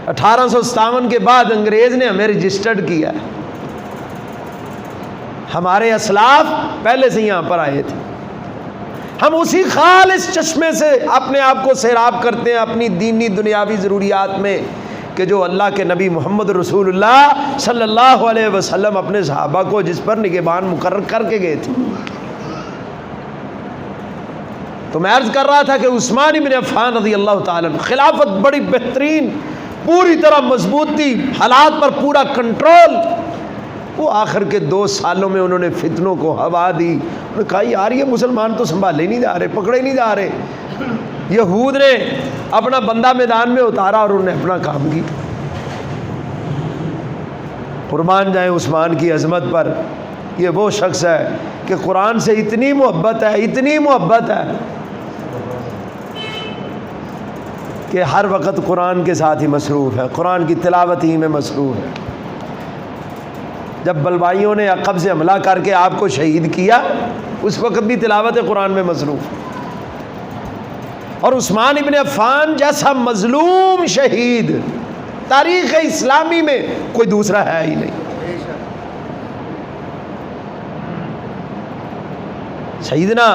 1857 کے بعد انگریز نے ہمیں رجسٹرڈ کیا ہے. ہمارے اسلاف پہلے سے یہاں پر آئے تھے. ہم اسی خالص چشمے سے اپنے آپ کو سیراب کرتے ہیں اپنی دینی دنیاوی ضروریات میں کہ جو اللہ کے نبی محمد رسول اللہ صلی اللہ علیہ وسلم اپنے صحابہ کو جس پر نگہبان مقرر کر کے گئے تھے. تو میں عرض کر رہا تھا کہ عثمان بن عفان رضی اللہ تعالیٰ عنہ خلافت بڑی بہترین پوری طرح مضبوط تھی، حالات پر پورا کنٹرول. وہ آخر کے 2 سالوں میں انہوں نے فتنوں کو ہوا دی. انہوں نے کہا یار یہ مسلمان تو سنبھالے نہیں جا رہے، پکڑے نہیں جا رہے. یہود نے اپنا بندہ میدان میں اتارا اور انہوں نے اپنا کام کیا. قربان جائیں عثمان کی عظمت پر. یہ وہ شخص ہے کہ قرآن سے اتنی محبت ہے، اتنی محبت ہے کہ ہر وقت قرآن کے ساتھ ہی مصروف ہے، قرآن کی تلاوت ہی میں مصروف ہے. جب بلوائیوں نے عقب سے حملہ کر کے آپ کو شہید کیا اس وقت بھی تلاوت قرآن میں مصروف. اور عثمان ابن عفان جیسا مظلوم شہید تاریخ اسلامی میں کوئی دوسرا ہے ہی نہیں. سیدنا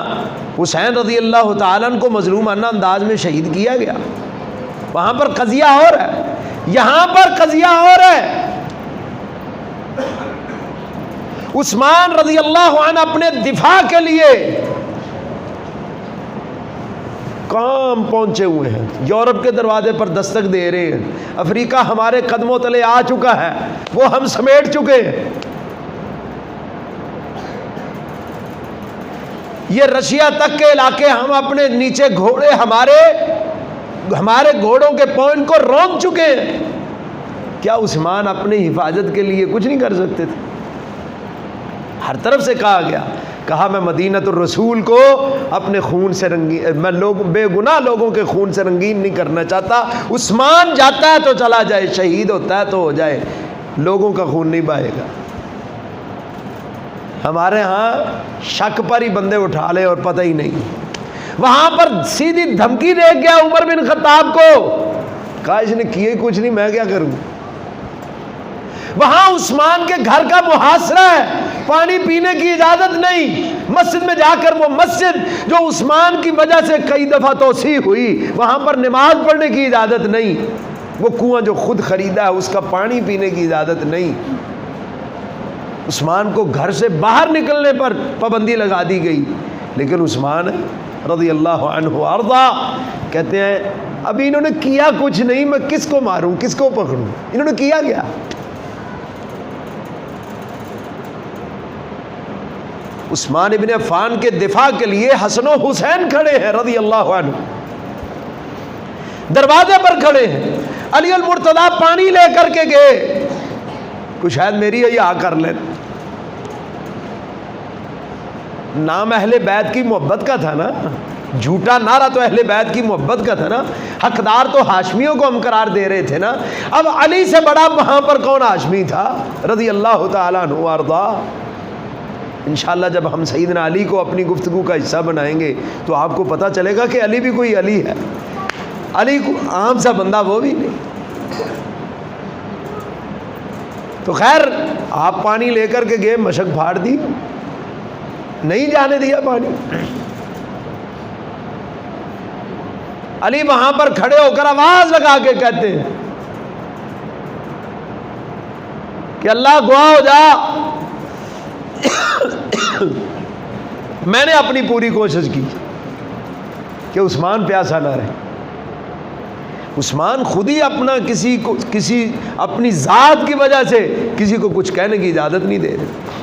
حسین رضی اللہ تعالیٰ عنہ کو مظلومانہ انداز میں شہید کیا گیا. وہاں پر قضیہ اور ہے، یہاں پر قضیہ اور ہے. عثمان رضی اللہ عنہ اپنے دفاع کے لیے کام پہنچے ہوئے ہیں، یورپ کے دروازے پر دستک دے رہے ہیں. افریقہ ہمارے قدموں تلے آ چکا ہے، وہ ہم سمیٹ چکے ہیں. یہ رشیا تک کے علاقے ہم اپنے نیچے گھوڑے ہمارے گھوڑوں کے پوائنٹ کو روک چکے ہیں. کیا عثمان اپنی حفاظت کے لیے کچھ نہیں کر سکتے تھے؟ ہر طرف سے کہا گیا، کہا میں مدینۃ الرسول کو اپنے خون سے رنگین، میں بے گناہ لوگوں کے خون سے رنگین نہیں کرنا چاہتا. عثمان جاتا ہے تو چلا جائے، شہید ہوتا ہے تو ہو جائے، لوگوں کا خون نہیں بہے گا. ہمارے ہاں شک پر ہی بندے اٹھا لے اور پتہ ہی نہیں. وہاں پر سیدھی دھمکی دے گیا عمر بن خطاب کو، کہا اس نے کیے کچھ نہیں، میں کیا کروں. وہاں عثمان کے گھر کا محاصرہ ہے، پانی پینے کی اجازت نہیں. مسجد میں جا کر وہ مسجد جو عثمان کی وجہ سے کئی دفعہ توسیع ہوئی، وہاں پر نماز پڑھنے کی اجازت نہیں. وہ کنواں جو خود خریدا ہے اس کا پانی پینے کی اجازت نہیں. عثمان کو گھر سے باہر نکلنے پر پابندی لگا دی گئی. لیکن عثمان رضی اللہ عنہ ارضا کہتے ہیں ابھی انہوں نے کیا کچھ نہیں، میں کس کو ماروں کس کو پکڑوں، انہوں نے کیا گیا. عثمان ابن عفان کے دفاع کے لیے حسن و حسین کھڑے ہیں رضی اللہ عنہ، دروازے پر کھڑے ہیں. علی المرتضیٰ پانی لے کر کے گئے، کچھ شاید میری ہے یہ کر لیں. نام اہل بیت کی محبت کا تھا نا، جھوٹا نعرہ تو اہل بیت کی محبت کا تھا نا، حقدار تو ہاشمیوں کو ہم قرار دے رہے تھے نا. اب علی سے بڑا وہاں پر کون ہاشمی تھا رضی اللہ تعالیٰ عنہ وارضا. انشاءاللہ جب ہم سیدنا علی کو اپنی گفتگو کا حصہ بنائیں گے تو آپ کو پتہ چلے گا کہ علی بھی کوئی علی ہے، علی کو عام سا بندہ وہ بھی نہیں. تو خیر آپ پانی لے کر کے گئے، مشک پھاڑ دی، نہیں جانے دیا پانی. علی وہاں پر کھڑے ہو کر آواز لگا کے کہتے ہیں کہ اللہ گواہ ہو جا میں نے اپنی پوری کوشش کی کہ عثمان پیاسا نہ رہے. عثمان خود ہی اپنا کسی اپنی ذات کی وجہ سے کسی کو کچھ کہنے کی اجازت نہیں دے رہے.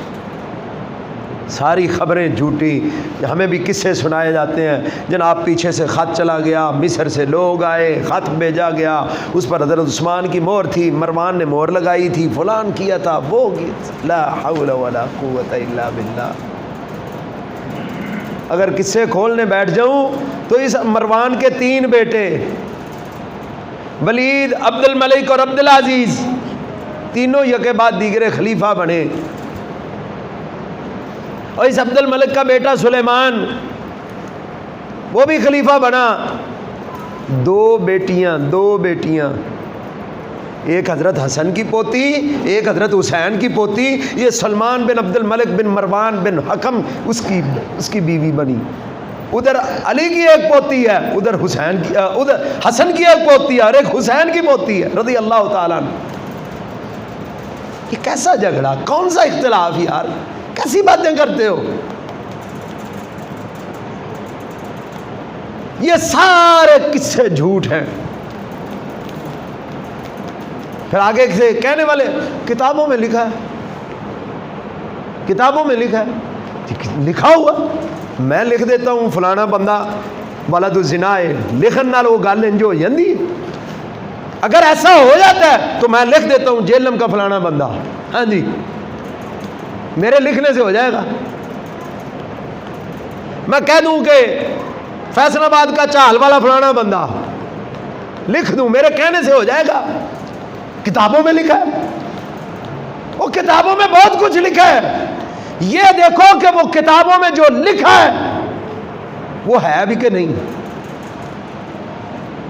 ساری خبریں جھوٹی. ہمیں بھی قصے سنائے جاتے ہیں، جناب پیچھے سے خط چلا گیا، مصر سے لوگ آئے، خط بھیجا گیا، اس پر حضرت عثمان کی مہر تھی، مروان نے مہر لگائی تھی، فلان کیا تھا، وہ لا حول ولا قوت الا باللہ. اگر قصے کھولنے بیٹھ جاؤں تو اس مروان کے 3 بیٹے ولید، عبد الملک اور عبد العزیز، تینوں یکے بعد دیگرے خلیفہ بنے. اور اس عبد الملک کا بیٹا سلیمان وہ بھی خلیفہ بنا. 2 بیٹیاں ایک حضرت حسن کی پوتی، ایک حضرت حسین کی پوتی، یہ سلمان بن عبد الملک بن مروان بن حکم اس کی بیوی بنی. ادھر علی کی ایک پوتی ہے، ادھر حسن کی ایک پوتی ہے اور ایک حسین کی پوتی ہے رضی اللہ تعالیٰ عنہ. یہ کیسا جھگڑا، کون سا اختلاف یار، کیسی باتیں کرتے ہو؟ یہ سارے قصے جھوٹ ہیں. پھر آگے سے کہنے والے کتابوں میں لکھا ہے، کتابوں میں لکھا ہے، لکھا ہوا میں لکھ دیتا ہوں فلانا بندہ ولد الزنا ہے، لکھن نال وہ گل انج ہو جاندی ہے. اگر ایسا ہو جاتا ہے تو میں لکھ دیتا ہوں جیلم کا فلانا بندہ، ہاں جی میرے لکھنے سے ہو جائے گا. میں کہہ دوں کہ فیصل آباد کا چال والا فلانا بندہ، لکھ دوں، میرے کہنے سے ہو جائے گا. کتابوں میں لکھا ہے، وہ کتابوں میں بہت کچھ لکھا ہے. یہ دیکھو کہ وہ کتابوں میں جو لکھا ہے وہ ہے بھی کہ نہیں.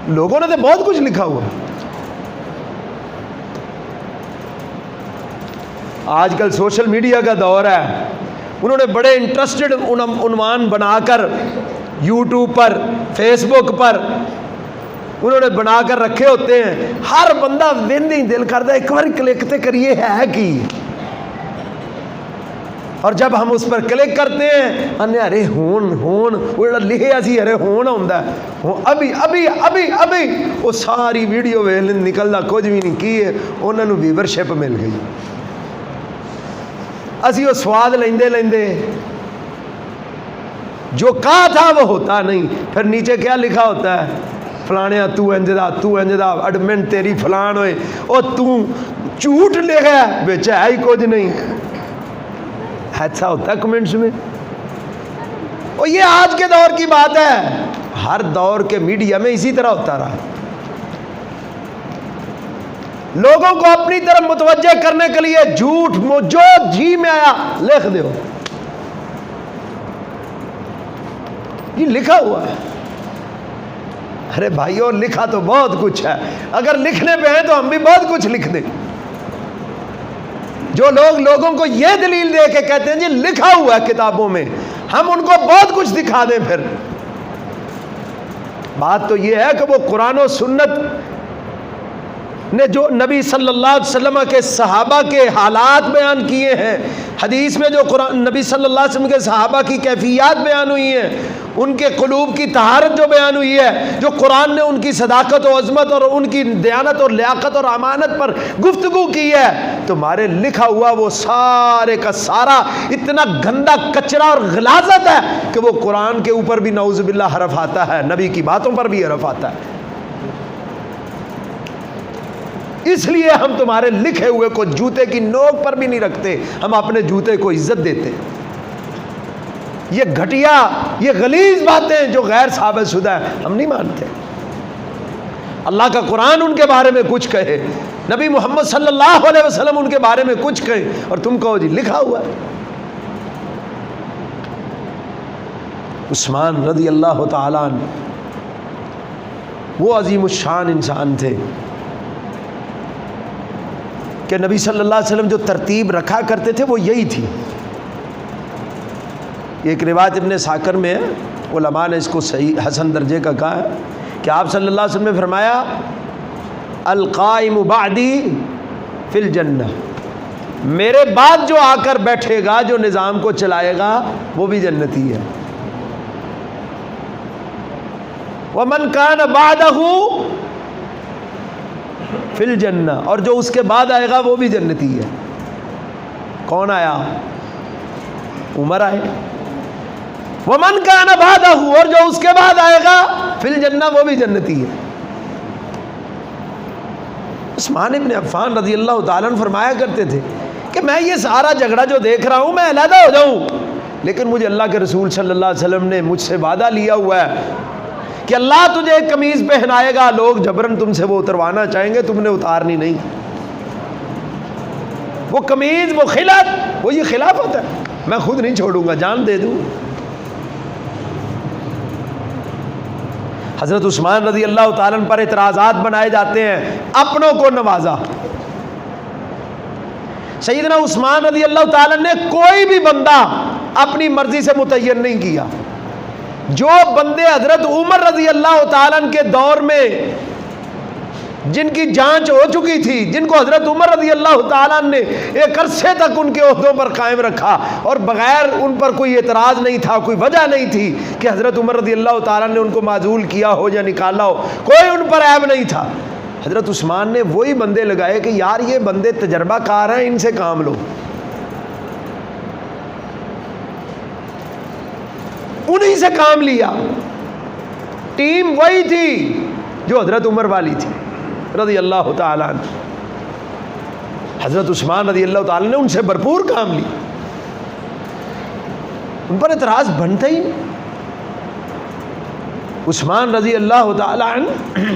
لوگوں نے تو بہت کچھ لکھا ہوا. آج کل سوشل میڈیا کا دور ہے، انہوں نے بڑے انٹرسٹڈ عنوان بنا کر یوٹیوب پر، فیس بک پر انہوں نے بنا کر رکھے ہوتے ہیں. ہر بندہ ویندی دل کرتا ہے ایک بار کلک تے کریے ہے کی، اور جب ہم اس پر کلک کرتے ہیں انے ارے ہون وہ جڑا لکھیا سی ارے ہون ہوندا ہے ابھی ابھی ابھی ابھی وہ ساری ویڈیو ویل نکلدا کچھ بھی نہیں کی ہے، انہاں نوں ویورشپ مل گئی. اسی وہ سواد لیندے جو کہا تھا وہ ہوتا نہیں. پھر نیچے کیا لکھا ہوتا ہے، فلانے تو انج دا ایڈمن تیری فلان ہوئے، او تو جھوٹ لکھا ہے بچ ہے ہی کچھ نہیں. ایسا ہوتا ہے کمنٹس میں. اور یہ آج کے دور کی بات ہے، ہر دور کے میڈیا میں اسی طرح ہوتا رہا. لوگوں کو اپنی طرف متوجہ کرنے کے لیے جھوٹ جو جی میں آیا لکھ دو. یہ لکھا ہوا ہے. ارے بھائیو لکھا تو بہت کچھ ہے، اگر لکھنے پہ ہیں تو ہم بھی بہت کچھ لکھ دیں. جو لوگ لوگوں کو یہ دلیل دے کے کہتے ہیں جی لکھا ہوا ہے کتابوں میں، ہم ان کو بہت کچھ دکھا دیں. پھر بات تو یہ ہے کہ وہ قرآن و سنت نے جو نبی صلی اللہ علیہ وسلم کے صحابہ کے حالات بیان کیے ہیں، حدیث میں جو قرآن نبی صلی اللہ علیہ وسلم کے صحابہ کی کیفیات بیان ہوئی ہیں، ان کے قلوب کی طہارت جو بیان ہوئی ہے، جو قرآن نے ان کی صداقت و عظمت اور ان کی دیانت اور لیاقت اور امانت پر گفتگو کی ہے، تمہارے لکھا ہوا وہ سارے کا سارا اتنا گندا کچرا اور غلاظت ہے کہ وہ قرآن کے اوپر بھی نعوذ باللہ حرف آتا ہے، نبی کی باتوں پر بھی حرف آتا ہے. اس لیے ہم تمہارے لکھے ہوئے کو جوتے کی نوک پر بھی نہیں رکھتے، ہم اپنے جوتے کو عزت دیتے. یہ گھٹیا، یہ غلیظ باتیں جو غیر ثابت شدہ ہیں ہم نہیں مانتے. اللہ کا قرآن ان کے بارے میں کچھ کہے، نبی محمد صلی اللہ علیہ وسلم ان کے بارے میں کچھ کہے، اور تم کہو جی لکھا ہوا ہے. عثمان رضی اللہ تعالیٰ عنہ وہ عظیم الشان انسان تھے کہ نبی صلی اللہ علیہ وسلم جو ترتیب رکھا کرتے تھے وہ یہی تھی. ایک روایت ابن ساکر میں ہے، علماء نے اس کو صحیح حسن درجے کا کہا ہے کہ آپ صلی اللہ علیہ وسلم نے فرمایا القائم بعدی فی الجنہ، میرے بعد جو آ کر بیٹھے گا، جو نظام کو چلائے گا وہ بھی جنتی ہے. ومن کان بعدہ فی الجنہ، اور جو اس کے بعد آئے گا وہ بھی جنتی ہے. کون آیا؟ عمر آئے. ومن کان بعدہ، اور جو اس کے بعد آئے گا فی الجنہ وہ بھی جنتی ہے. عثمان ابن عفان رضی اللہ تعالیٰ عنہ فرمایا کرتے تھے کہ میں یہ سارا جھگڑا جو دیکھ رہا ہوں میں علیحدہ ہو جاؤں، لیکن مجھے اللہ کے رسول صلی اللہ علیہ وسلم نے مجھ سے وعدہ لیا ہوا ہے کہ اللہ تجھے ایک قمیض پہنائے گا، لوگ جبرن تم سے وہ اتروانا چاہیں گے، تم نے اتارنی نہیں. وہ قمیض، وہ خلعت، وہ یہ خلافت ہے، میں خود نہیں چھوڑوں گا، جان دے دوں. حضرت عثمان رضی اللہ تعالیٰ عنہ پر اعتراضات بنائے جاتے ہیں، اپنوں کو نوازا۔ سیدنا عثمان رضی اللہ تعالیٰ نے کوئی بھی بندہ اپنی مرضی سے متعین نہیں کیا۔ جو بندے حضرت عمر رضی اللہ تعالیٰ عنہ کے دور میں جن کی جانچ ہو چکی تھی، جن کو حضرت عمر رضی اللہ تعالیٰ عنہ نے ایک عرصے تک ان کے عہدوں پر قائم رکھا اور بغیر ان پر کوئی اعتراض نہیں تھا، کوئی وجہ نہیں تھی کہ حضرت عمر رضی اللہ تعالیٰ نے ان کو معزول کیا ہو یا نکالا ہو، کوئی ان پر عیب نہیں تھا، حضرت عثمان نے وہی بندے لگائے کہ یار یہ بندے تجربہ کار ہیں، ان سے کام لو، انہی سے کام لیا۔ ٹیم وہی تھی جو حضرت عمر والی تھی رضی اللہ تعالیٰ عنہ۔ حضرت عثمان رضی اللہ تعالیٰ نے ان سے بھرپور کام لی، ان پر اعتراض بنتا ہی نہیں۔ عثمان رضی اللہ تعالیٰ عنہ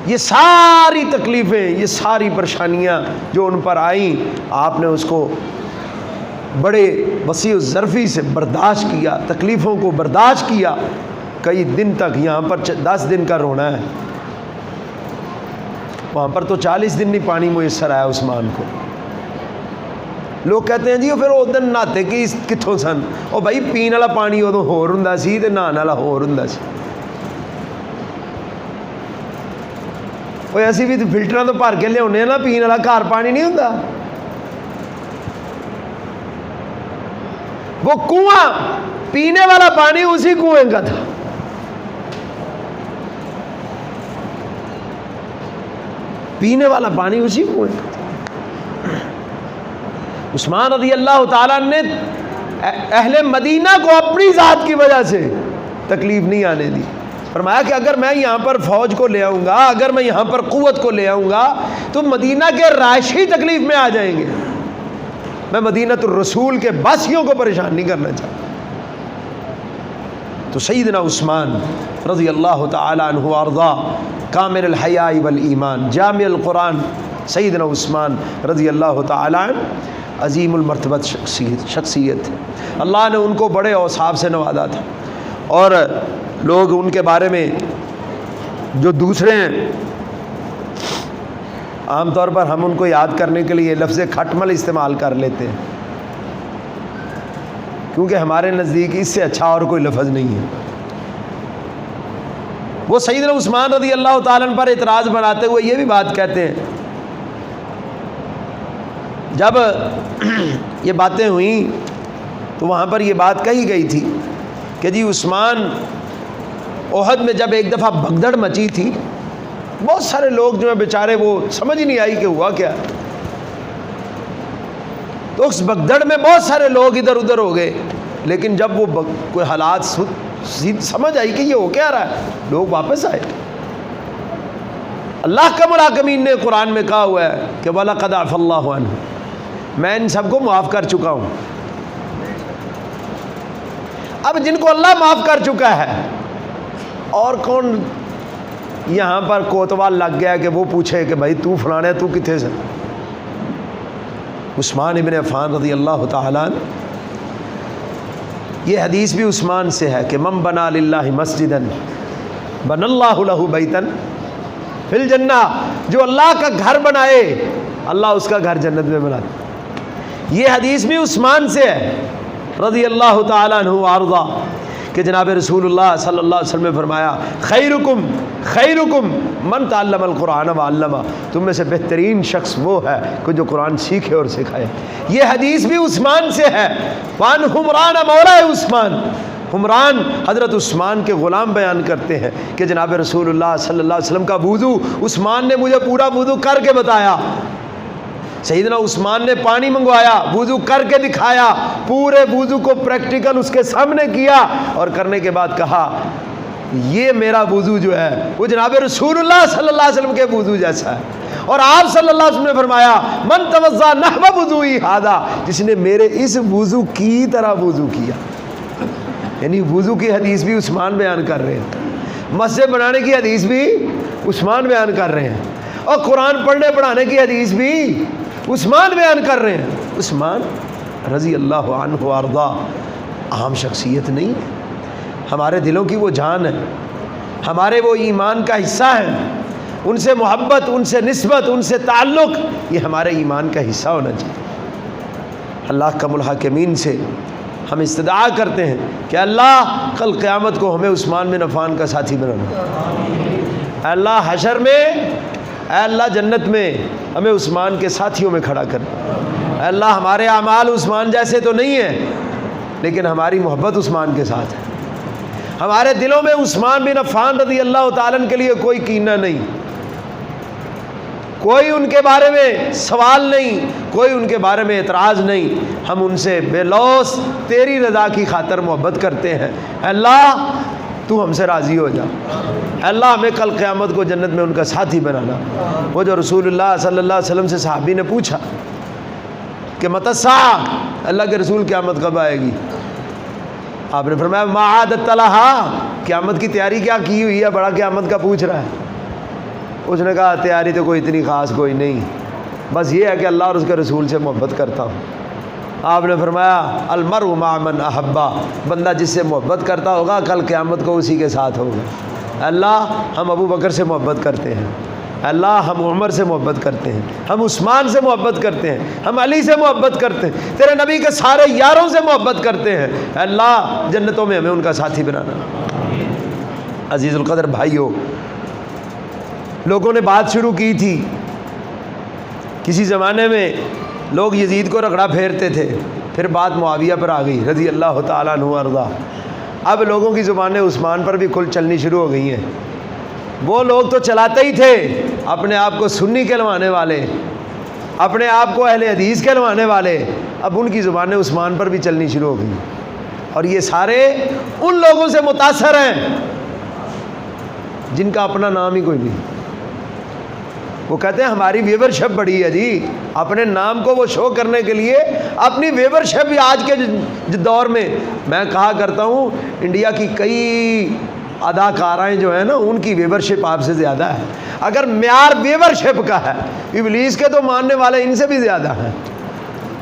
یہ ساری تکلیفیں، یہ ساری پریشانیاں جو ان پر آئیں، آپ نے اس کو بڑے وسیع الظرفی سے برداشت کیا، تکلیفوں کو برداشت کیا، کئی دن تک، یہاں پر 10 دن کا رونا ہے، وہاں پر تو 40 دن نہیں پانی میسر آیا عثمان کو۔ لوگ کہتے ہیں جی پھر وہ دن نہاتے کہ کتوں سن، وہ بھائی پین والا پانی ادو ہور ہوندا سی تے نہان والا ہور ہوندا سی۔ وہ اسی بھی فلٹراں تو بھر کے لیا نا، پین والا گھر پانی نہیں ہوندا، وہ کنواں پینے والا پانی اسی کنویں کا تھا۔ پینے والا پانی اسی کنویں کا تھا۔ عثمان رضی اللہ تعالیٰ نے اہل مدینہ کو اپنی ذات کی وجہ سے تکلیف نہیں آنے دی، فرمایا کہ اگر میں یہاں پر فوج کو لے آؤں گا، اگر میں یہاں پر قوت کو لے آؤں گا تو مدینہ کے رہائشی تکلیف میں آ جائیں گے، میں مدینۃ الرسول کے باسیوں کو پریشان نہیں کرنا چاہتا۔ تو سیدنا عثمان رضی اللہ تعالیٰ عنہ وارضا، کامل الحیاء والایمان، جامع القرآن، سیدنا عثمان رضی اللہ تعالیٰ عنہ عظیم المرتبت شخصیت، اللہ نے ان کو بڑے اوصاف سے نوازا تھا، اور لوگ ان کے بارے میں جو دوسرے ہیں، عام طور پر ہم ان کو یاد کرنے کے لیے لفظ کھٹمل استعمال کر لیتے ہیں، کیونکہ ہمارے نزدیک اس سے اچھا اور کوئی لفظ نہیں ہے۔ وہ سیدنا عثمان رضی اللہ تعالیٰ عنہ پر اعتراض بناتے ہوئے یہ بھی بات کہتے ہیں، جب یہ باتیں ہوئیں تو وہاں پر یہ بات کہی گئی تھی کہ جی عثمان، احد میں جب ایک دفعہ بھگدڑ مچی تھی، بہت سارے لوگ جو ہیں بیچارے وہ سمجھ نہیں آئی کہ ہوا کیا، تو اس بھگدڑ میں بہت سارے لوگ ادھر ادھر ہو گئے، لیکن جب وہ کوئی حالات سمجھ آئی کہ یہ ہو کیا رہا ہے، لوگ واپس آئے۔ اللہ کا مراقمین نے قرآن میں کہا ہوا ہے کہ وَلَقَدْ عَفَا اللَّهُ عَنْهُ، میں ان سب کو معاف کر چکا ہوں۔ اب جن کو اللہ معاف کر چکا ہے، اور کون یہاں پر کوتوال لگ گیا کہ وہ پوچھے کہ بھائی تو فلانے تو کتنے سے؟ عثمان ابن عفان رضی اللہ تعالیٰ عنہ، یہ حدیث بھی عثمان سے ہے کہ من بنا للہ مسجدن بن اللہ لہ بیتن فی الجنہ، جو اللہ کا گھر بنائے اللہ اس کا گھر جنت میں بناتا۔ یہ حدیث بھی عثمان سے ہے رضی اللہ تعالیٰ عنہ وارضا، کہ جناب رسول اللہ صلی اللہ علیہ وسلم نے فرمایا خیرکم خیرکم من تعلم القرآن وعلمہ، تم میں سے بہترین شخص وہ ہے کہ جو قرآن سیکھے اور سکھائے۔ یہ حدیث بھی عثمان سے ہے۔ وان حمران مولا عثمان، حمران حضرت عثمان کے غلام بیان کرتے ہیں کہ جناب رسول اللہ صلی اللہ علیہ وسلم کا وضو عثمان نے مجھے پورا وضو کر کے بتایا، سیدنا عثمان نے پانی منگوایا، وضو کر کے دکھایا، پورے وضو کو پریکٹیکل اس کے سامنے کیا، اور کرنے کے بعد کہا یہ میرا وضو جو ہے وہ جناب رسول اللہ صلی اللہ علیہ وسلم کے وضو جیسا ہے۔ اور آپ صلی اللہ علیہ وسلم نے فرمایا من توضا نحو وضوئی ھذا، جس نے میرے اس وضو کی طرح وضو کیا، یعنی وضو کی حدیث بھی عثمان بیان کر رہے ہیں، مسجد بنانے کی حدیث بھی عثمان بیان کر رہے ہیں، اور قرآن پڑھنے پڑھانے کی حدیث بھی عثمان بیان کر رہے ہیں۔ عثمان رضی اللہ عنہ وارضا عام شخصیت نہیں ہے، ہمارے دلوں کی وہ جان ہے، ہمارے وہ ایمان کا حصہ ہیں، ان سے محبت، ان سے نسبت، ان سے تعلق، یہ ہمارے ایمان کا حصہ ہونا چاہیے۔ اللہ کم الحاکمین سے ہم استدعا کرتے ہیں کہ اللہ کل قیامت کو ہمیں عثمان بن عفان کا ساتھی بنانا، اے اللہ حشر میں، اے اللہ جنت میں ہمیں عثمان کے ساتھیوں میں کھڑا کرنا، اے اللہ ہمارے اعمال عثمان جیسے تو نہیں ہیں لیکن ہماری محبت عثمان کے ساتھ ہے، ہمارے دلوں میں عثمان بن عفان رضی اللہ تعالیٰ عنہ کے لیے کوئی کینہ نہیں، کوئی ان کے بارے میں سوال نہیں، کوئی ان کے بارے میں اعتراض نہیں، ہم ان سے بے لوث تیری رضا کی خاطر محبت کرتے ہیں، اے اللہ تو ہم سے راضی ہو جا، اے اللہ ہمیں کل قیامت کو جنت میں ان کا ساتھی بنانا۔ وہ جو رسول اللہ صلی اللہ علیہ وسلم سے صحابی نے پوچھا کہ متی الساعہ، اللہ کے رسول قیامت کب آئے گی؟ آپ نے فرمایا ما اعددت لہا، قیامت کی تیاری کیا کی ہوئی ہے، بڑا قیامت کا پوچھ رہا ہے۔ اس نے کہا تیاری تو کوئی اتنی خاص کوئی نہیں، بس یہ ہے کہ اللہ اور اس کے رسول سے محبت کرتا ہوں۔ آپ نے فرمایا المرء مع من احبا، بندہ جس سے محبت کرتا ہوگا کل قیامت کو اسی کے ساتھ ہوگا۔ اللہ ہم ابو بکر سے محبت کرتے ہیں، اللہ ہم عمر سے محبت کرتے ہیں، ہم عثمان سے محبت کرتے ہیں، ہم علی سے محبت کرتے ہیں، تیرے نبی کے سارے یاروں سے محبت کرتے ہیں، اللہ جنتوں میں ہمیں ان کا ساتھی بنانا۔ عزیز القدر بھائیو، لوگوں نے بات شروع کی تھی، کسی زمانے میں لوگ یزید کو رگڑا پھیرتے تھے، پھر بات معاویہ پر آ گئی رضی اللہ تعالیٰ عنہ وارضا، اب لوگوں کی زبانیں عثمان پر بھی کھل چلنی شروع ہو گئی ہیں۔ وہ لوگ تو چلاتے ہی تھے اپنے آپ کو سنی کہلوانے والے، اپنے آپ کو اہل حدیث کہلوانے والے، اب ان کی زبانیں عثمان پر بھی چلنی شروع ہو گئی، اور یہ سارے ان لوگوں سے متاثر ہیں جن کا اپنا نام ہی کوئی نہیں۔ وہ کہتے ہیں ہماری ویورشپ بڑی ہے جی، اپنے نام کو وہ شو کرنے کے لیے اپنی ویورشپ بھی آج کے دور میں، میں کہا کرتا ہوں انڈیا کی کئی اداکارائیں جو ہیں نا ان کی ویورشپ آپ سے زیادہ ہے، اگر معیار ویورشپ کا ہے، ابلیس کے تو ماننے والے ان سے بھی زیادہ ہیں،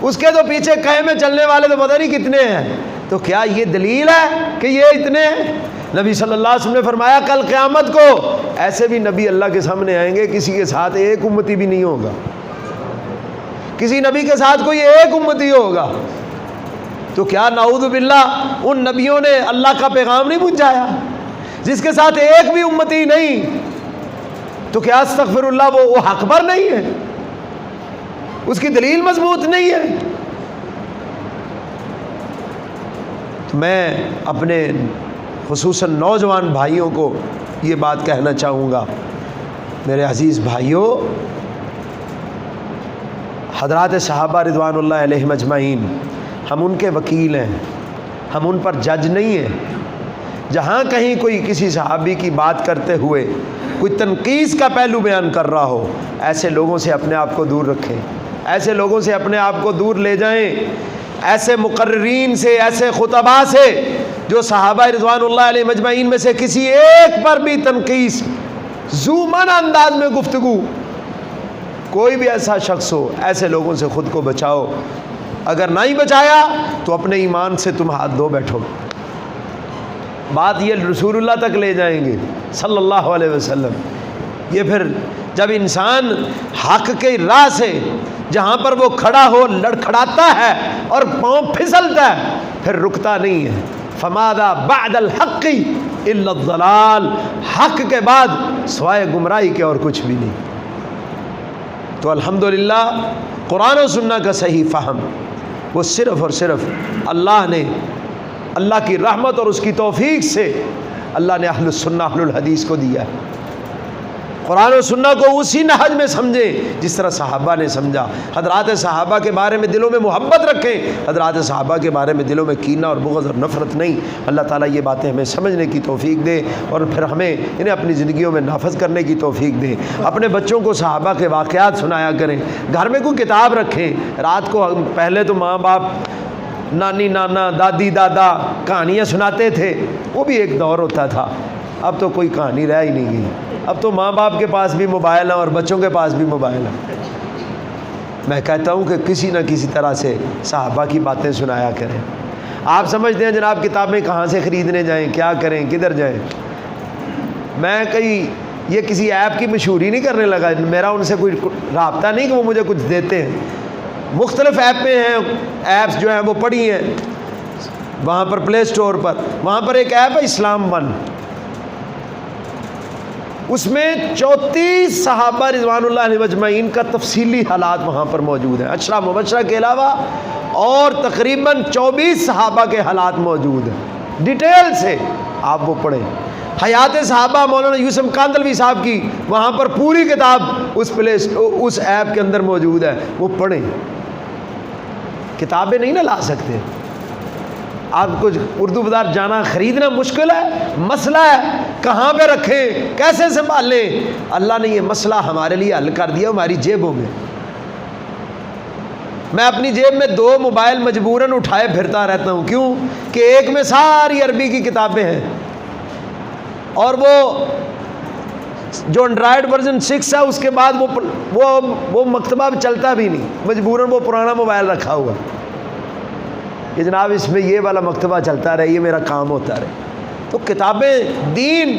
اس کے تو پیچھے کہے میں چلنے والے تو پتہ نہیں کتنے ہیں، تو کیا یہ دلیل ہے کہ یہ اتنے ہیں؟ نبی صلی اللہ علیہ وسلم نے فرمایا کل قیامت کو ایسے بھی نبی اللہ کے سامنے آئیں گے کسی کے ساتھ ایک امتی بھی نہیں ہوگا، کسی نبی کے ساتھ کوئی ایک امتی ہوگا، تو کیا نعوذ باللہ ان نبیوں نے اللہ کا پیغام نہیں پہنچایا؟ جس کے ساتھ ایک بھی امتی نہیں تو کیا استغفر اللہ وہ حق پر نہیں ہے، اس کی دلیل مضبوط نہیں ہے؟ تو میں اپنے خصوصاً نوجوان بھائیوں کو یہ بات کہنا چاہوں گا، میرے عزیز بھائیوں، حضرات صحابہ رضوان اللہ علیہم اجمعین ہم ان کے وکیل ہیں، ہم ان پر جج نہیں ہیں۔ جہاں کہیں کوئی کسی صحابی کی بات کرتے ہوئے کوئی تنقیص کا پہلو بیان کر رہا ہو، ایسے لوگوں سے اپنے آپ کو دور رکھیں، ایسے لوگوں سے اپنے آپ کو دور لے جائیں، ایسے مقررین سے، ایسے خطباء سے جو صحابہ رضوان اللہ علیہ مجمعین میں سے کسی ایک پر بھی تنقیص، ذو منع انداز میں گفتگو، کوئی بھی ایسا شخص ہو، ایسے لوگوں سے خود کو بچاؤ، اگر نہیں بچایا تو اپنے ایمان سے تم ہاتھ دھو بیٹھو۔ بات یہ رسول اللہ تک لے جائیں گے صلی اللہ علیہ وسلم۔ یہ پھر جب انسان حق کے راہ سے جہاں پر وہ کھڑا ہو لڑکھڑاتا ہے اور پاؤں پھسلتا ہے پھر رکتا نہیں ہے۔ فماذا بعد الحق الا الضلال، حق کے بعد سوائے گمراہی کے اور کچھ بھی نہیں۔ تو الحمدللہ قرآن و سنت کا صحیح فہم وہ صرف اور صرف اللہ نے، اللہ کی رحمت اور اس کی توفیق سے اللہ نے اہل السنہ اہل الحدیث کو دیا ہے۔ قرآن و سنت کو اسی نہج میں سمجھیں جس طرح صحابہ نے سمجھا۔ حضرات صحابہ کے بارے میں دلوں میں محبت رکھیں، حضرات صحابہ کے بارے میں دلوں میں کینہ اور بغض اور نفرت نہیں۔ اللہ تعالیٰ یہ باتیں ہمیں سمجھنے کی توفیق دے اور پھر ہمیں انہیں اپنی زندگیوں میں نافذ کرنے کی توفیق دے۔ اپنے بچوں کو صحابہ کے واقعات سنایا کریں، گھر میں کوئی کتاب رکھیں۔ رات کو پہلے تو ماں باپ، نانی نانا، دادی دادا کہانیاں سناتے تھے، وہ بھی ایک دور ہوتا تھا۔ اب تو کوئی کہانی رہ ہی نہیں گئی، اب تو ماں باپ کے پاس بھی موبائل ہیں اور بچوں کے پاس بھی موبائل ہیں۔ میں کہتا ہوں کہ کسی نہ کسی طرح سے صحابہ کی باتیں سنایا کریں۔ آپ سمجھتے ہیں جناب کتابیں کہاں سے خریدنے جائیں، کیا کریں، کدھر جائیں؟ میں یہ کسی ایپ کی مشہوری نہیں کرنے لگا، میرا ان سے کوئی رابطہ نہیں کہ وہ مجھے کچھ دیتے ہیں۔ مختلف ایپیں ہیں، ایپس جو ہیں وہ پڑھی ہیں وہاں پر پلے سٹور پر، وہاں پر ایک ایپ ہے اسلام ون، اس میں 34 صحابہ رضوان اللہ علیہ مجمعین کا تفصیلی حالات وہاں پر موجود ہیں، عشرہ مبشرہ کے علاوہ اور تقریباً 24 صحابہ کے حالات موجود ہیں، ڈیٹیل سے آپ وہ پڑھیں۔ حیات صحابہ مولانا یوسف کاندلوی صاحب کی وہاں پر پوری کتاب اس ایپ کے اندر موجود ہے، وہ پڑھیں۔ کتابیں نہیں نہ لا سکتے، آپ کو اردو بازار جانا خریدنا مشکل ہے، مسئلہ ہے کہاں پہ رکھیں، کیسے سنبھالیں۔ اللہ نے یہ مسئلہ ہمارے لیے حل کر دیا ہماری جیبوں میں۔ میں اپنی جیب میں 2 موبائل مجبوراً اٹھائے پھرتا رہتا ہوں، کیوں کہ ایک میں ساری عربی کی کتابیں ہیں، اور وہ جو انڈرائڈ ورژن 6 ہے اس کے بعد وہ مکتبہ چلتا بھی نہیں، مجبوراً وہ پرانا موبائل رکھا ہوا کہ جناب اس میں یہ والا مکتبہ چلتا رہے، یہ میرا کام ہوتا رہے۔ تو کتابیں دین،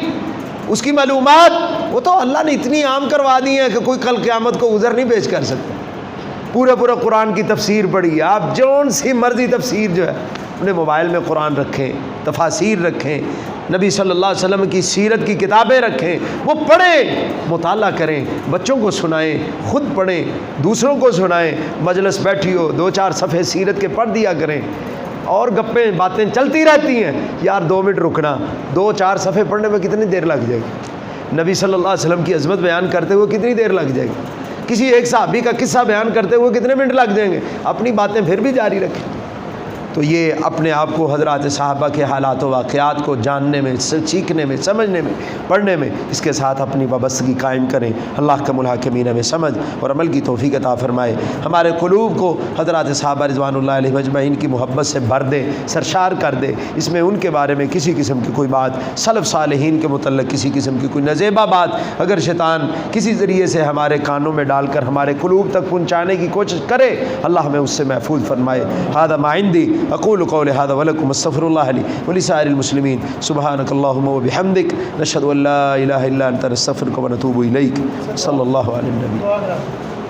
اس کی معلومات وہ تو اللہ نے اتنی عام کروا دی ہیں کہ کوئی کل قیامت کو عذر نہیں پیش کر سکتا۔ پورا قرآن کی تفسیر پڑھی، آپ جون سی مرضی تفسیر جو ہے اپنے موبائل میں قرآن رکھیں، تفاسیر رکھیں، نبی صلی اللہ علیہ وسلم کی سیرت کی کتابیں رکھیں، وہ پڑھیں، مطالعہ کریں، بچوں کو سنائیں، خود پڑھیں، دوسروں کو سنائیں، مجلس بیٹھی ہو 2-4 صفحے سیرت کے پڑھ دیا کریں، اور گپیں باتیں چلتی رہتی ہیں، یار 2 منٹ رکنا، 2-4 صفحے پڑھنے میں کتنی دیر لگ جائے گی؟ نبی صلی اللہ علیہ وسلم کی عظمت بیان کرتے ہوئے کتنی دیر لگ جائے گی؟ کسی ایک صحابی کا قصہ بیان کرتے ہوئے کتنے منٹ لگ جائیں گے؟ اپنی باتیں پھر بھی جاری رکھیں۔ تو یہ اپنے آپ کو حضرات صحابہ کے حالات و واقعات کو جاننے میں، سیکھنے میں، سمجھنے میں، پڑھنے میں، اس کے ساتھ اپنی وابستگی قائم کریں۔ اللہ کا الحاکمین میں سمجھ اور عمل کی توفیق عطا فرمائے، ہمارے قلوب کو حضرات صحابہ رضوان اللہ علیہ مجمعین کی محبت سے بھر دے، سرشار کر دے۔ اس میں ان کے بارے میں کسی قسم کی کوئی بات، سلف صالحین کے متعلق کسی قسم کی کوئی نزیبہ بات اگر شیطان کسی ذریعے سے ہمارے کانوں میں ڈال کر ہمارے قلوب تک پہنچانے کی کوشش کرے، اللہ ہمیں اس سے محفوظ فرمائے۔ ھذا ما عندی اقول قول هذا ولکم استغفر اللہ لی ولسائر المسلمین سبحانک اللہم وبحمدک نشہد ان لا الہ الا انت نستغفرک ونتوب الیک صلی اللہ علیہ وسلم۔